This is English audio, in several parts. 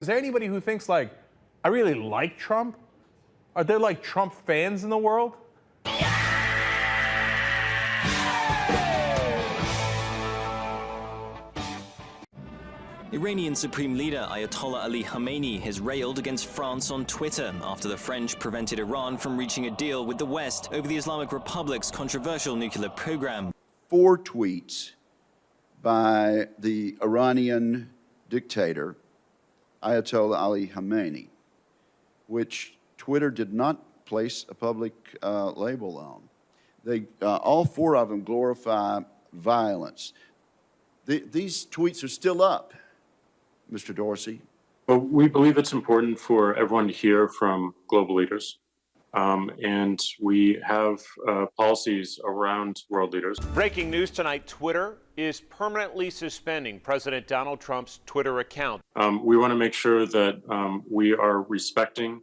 Is there anybody who thinks, like, I really like Trump? Are there, like, Trump fans in the world? Iranian Supreme Leader Ayatollah Ali Khamenei has railed against France on Twitter after the French prevented Iran from reaching a deal with the West over the Islamic Republic's controversial nuclear program. 4 tweets by the Iranian dictator Ayatollah Ali Khamenei, which Twitter did not place a public label on. They, all 4 of them glorify violence. These tweets are still up, Mr. Dorsey. Well, we believe it's important for everyone to hear from global leaders. And we have policies around world leaders. Breaking news tonight, Twitter is permanently suspending President Donald Trump's Twitter account. We want to make sure that we are respecting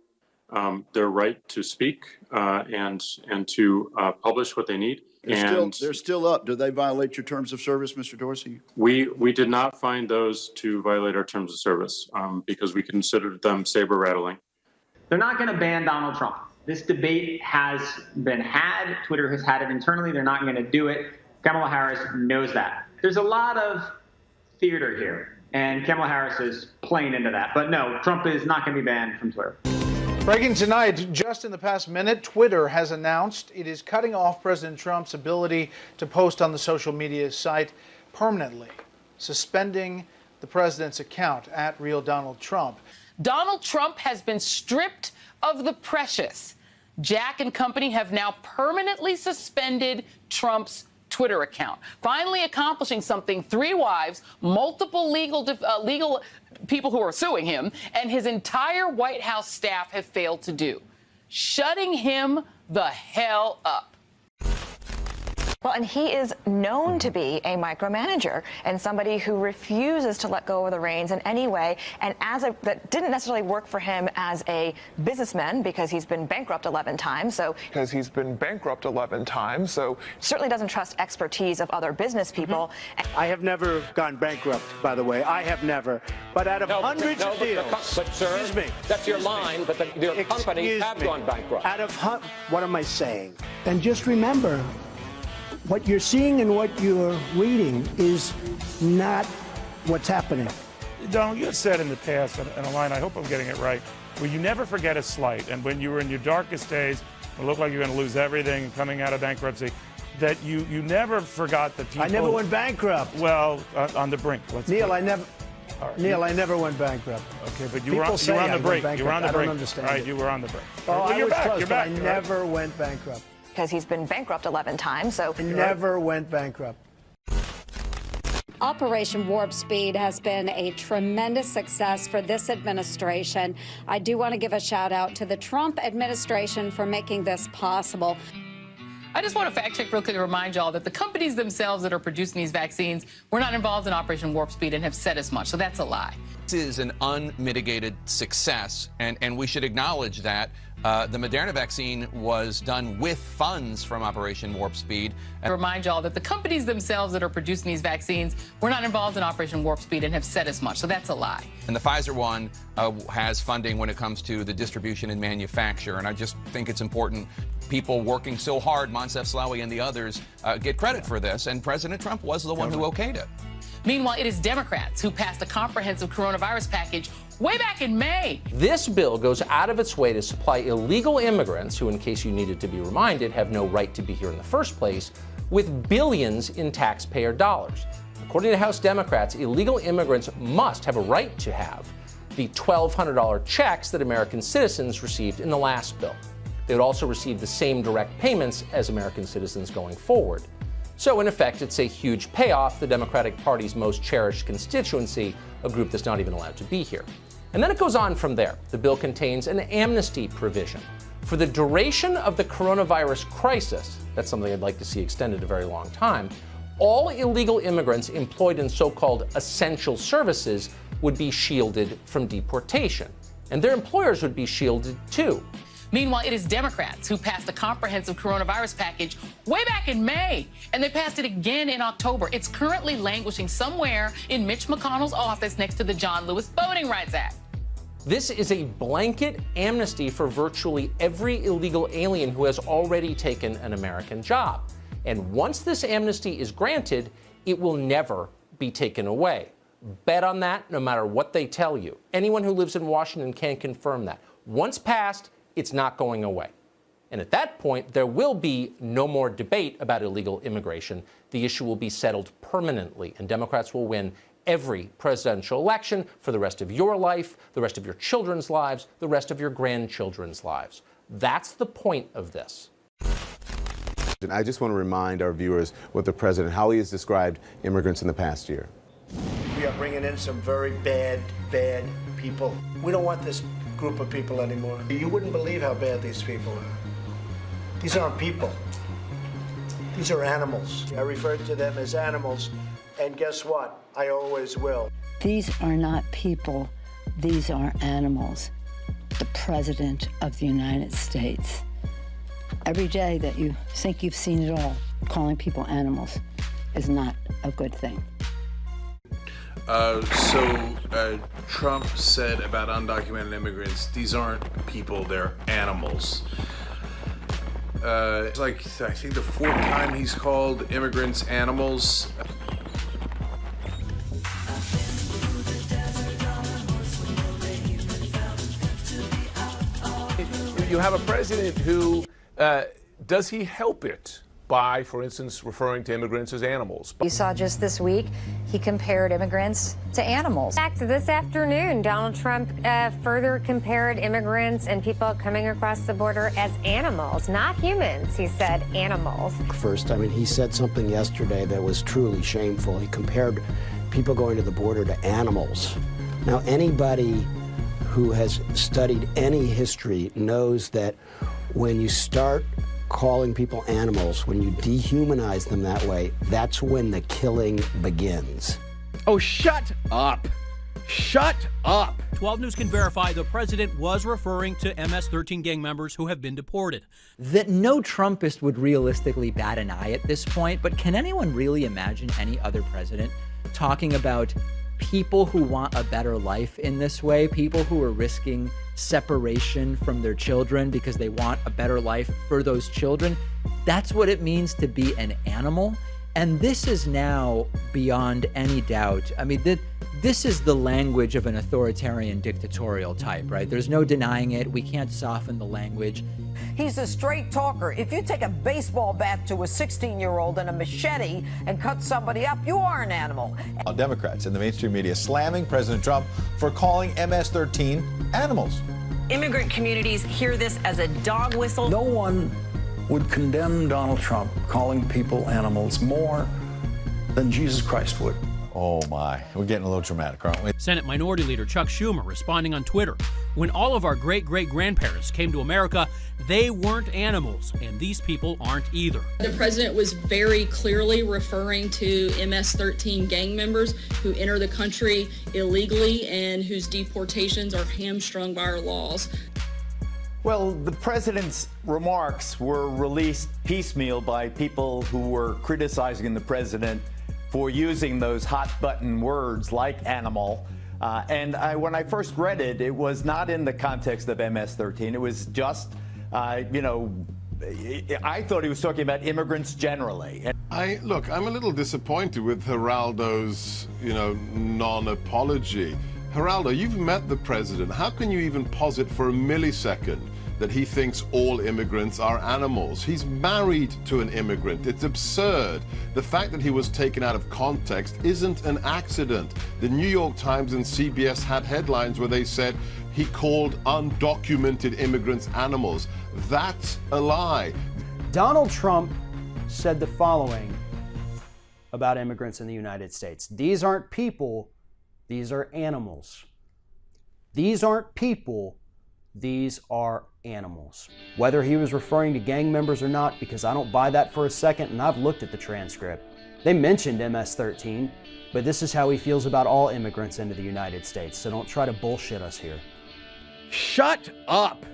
their right to speak and to publish what they need. They're still up. Do they violate your terms of service, Mr. Dorsey? We did not find those to violate our terms of service because we considered them saber rattling. They're not going to ban Donald Trump. This debate has been had. Twitter has had it internally. They're not going to do it. Kamala Harris knows that. There's a lot of theater here, and Kamala Harris is playing into that. But no, Trump is not going to be banned from Twitter. Breaking tonight, just in the past minute, Twitter has announced it is cutting off President Trump's ability to post on the social media site permanently, suspending the president's account @RealDonaldTrump. Donald Trump has been stripped of the precious. Jack and company have now permanently suspended Trump's Twitter account, finally accomplishing something 3 wives, multiple legal people who are suing him, and his entire White House staff have failed to do, shutting him the hell up. Well, and he is known to be a micromanager and somebody who refuses to let go of the reins in any way. And that didn't necessarily work for him as a businessman because he's been bankrupt 11 times. So certainly doesn't trust expertise of other business people. I have never gone bankrupt, by the way. I have never. But out of hundreds of deals, but sir, excuse me, that's your line. But your companies have gone bankrupt. Out of what am I saying? And just remember, what you're seeing and what you're reading is not what's happening. Donald, you have said in the past, in a line, I hope I'm getting it right, where you never forget a slight. And when you were in your darkest days, it looked like you were going to lose everything coming out of bankruptcy, that you never forgot the people. I never went bankrupt. Well, on the brink. Neil, I never. Right. Neil, I never went bankrupt. Okay, but you were on the brink. You were on the brink. I don't understand. All right, you were on the brink. Oh, well, you're back. You're back. I never went bankrupt. Because he's been bankrupt 11 times, so never went bankrupt. Operation Warp Speed has been a tremendous success for this administration. I do want to give a shout out to the Trump administration for making this possible. I just want to fact check real quick and remind y'all that the companies themselves that are producing these vaccines were not involved in Operation Warp Speed and have said as much. So that's a lie. This is an unmitigated success, and we should acknowledge that. The Moderna vaccine was done with funds from Operation Warp Speed. I remind y'all that the companies themselves that are producing these vaccines were not involved in Operation Warp Speed and have said as much. So that's a lie. And the Pfizer one has funding when it comes to the distribution and manufacture. And I just think it's important people working so hard, Moncef Slaoui and the others, get credit for this. And President Trump was the one who okayed it. Meanwhile, it is Democrats who passed a comprehensive coronavirus package way back in May. This bill goes out of its way to supply illegal immigrants, who, in case you needed to be reminded, have no right to be here in the first place, with billions in taxpayer dollars. According to House Democrats, illegal immigrants must have a right to have the $1,200 checks that American citizens received in the last bill. They would also receive the same direct payments as American citizens going forward. So, in effect, it's a huge payoff, the Democratic Party's most cherished constituency, a group that's not even allowed to be here. And then it goes on from there. The bill contains an amnesty provision. For the duration of the coronavirus crisis, that's something I'd like to see extended a very long time, all illegal immigrants employed in so-called essential services would be shielded from deportation. And their employers would be shielded too. Meanwhile, it is Democrats who passed a comprehensive coronavirus package way back in May, and they passed it again in October. It's currently languishing somewhere in Mitch McConnell's office next to the John Lewis Voting Rights Act. This is a blanket amnesty for virtually every illegal alien who has already taken an American job. And once this amnesty is granted, it will never be taken away. Bet on that no matter what they tell you. Anyone who lives in Washington can confirm that. Once passed, it's not going away. And at that point, there will be no more debate about illegal immigration. The issue will be settled permanently, and Democrats will win every presidential election for the rest of your life, the rest of your children's lives, the rest of your grandchildren's lives. That's the point of this. I just want to remind our viewers what the president, how he has described immigrants in the past year. We are bringing in some very bad people. We don't want this group of people anymore. You wouldn't believe how bad these people are. These aren't people. These are animals. I refer to them as animals, and guess what? I always will. These are not people. These are animals. The President of the United States. Every day that you think you've seen it all, calling people animals is not a good thing. Trump said about undocumented immigrants, these aren't people, they're animals. It's like, I think the fourth time he's called immigrants animals. You have a president who, does he help it by, for instance, referring to immigrants as animals? You saw just this week, he compared immigrants to animals. In fact, this afternoon, Donald Trump further compared immigrants and people coming across the border as animals, not humans. He said animals. First, he said something yesterday that was truly shameful. He compared people going to the border to animals. Now, anybody who has studied any history knows that when you start calling people animals, when you dehumanize them that way, that's when the killing begins. Oh, shut up. Shut up. 12 News can verify the president was referring to MS-13 gang members who have been deported. That no Trumpist would realistically bat an eye at this point, but can anyone really imagine any other president talking about people who want a better life in this way, people who are risking separation from their children because they want a better life for those children? That's what it means to be an animal. And this is now beyond any doubt. This is the language of an authoritarian dictatorial type, right? There's no denying it. We can't soften the language. He's a straight talker. If you take a baseball bat to a 16-year-old and a machete and cut somebody up, you are an animal. Democrats in the mainstream media slamming President Trump for calling MS-13 animals. Immigrant communities hear this as a dog whistle. No one would condemn Donald Trump calling people animals more than Jesus Christ would. Oh my, we're getting a little dramatic, aren't we? Senate Minority Leader Chuck Schumer responding on Twitter. When all of our great-great-grandparents came to America, they weren't animals, and these people aren't either. The president was very clearly referring to MS-13 gang members who enter the country illegally and whose deportations are hamstrung by our laws. Well, the president's remarks were released piecemeal by people who were criticizing the president for using those hot-button words like animal. When I first read it, it was not in the context of MS-13. It was just, I thought he was talking about immigrants generally. Look, I'm a little disappointed with Geraldo's, non-apology. Geraldo, you've met the president. How can you even posit for a millisecond that he thinks all immigrants are animals? He's married to an immigrant. It's absurd. The fact that he was taken out of context isn't an accident. The New York Times and CBS had headlines where they said he called undocumented immigrants animals. That's a lie. Donald Trump said the following about immigrants in the United States. These aren't people, these are animals. These aren't people, these are animals. Whether he was referring to gang members or not, because I don't buy that for a second, and I've looked at the transcript. They mentioned MS-13, but this is how he feels about all immigrants into the United States, so don't try to bullshit us here. Shut up.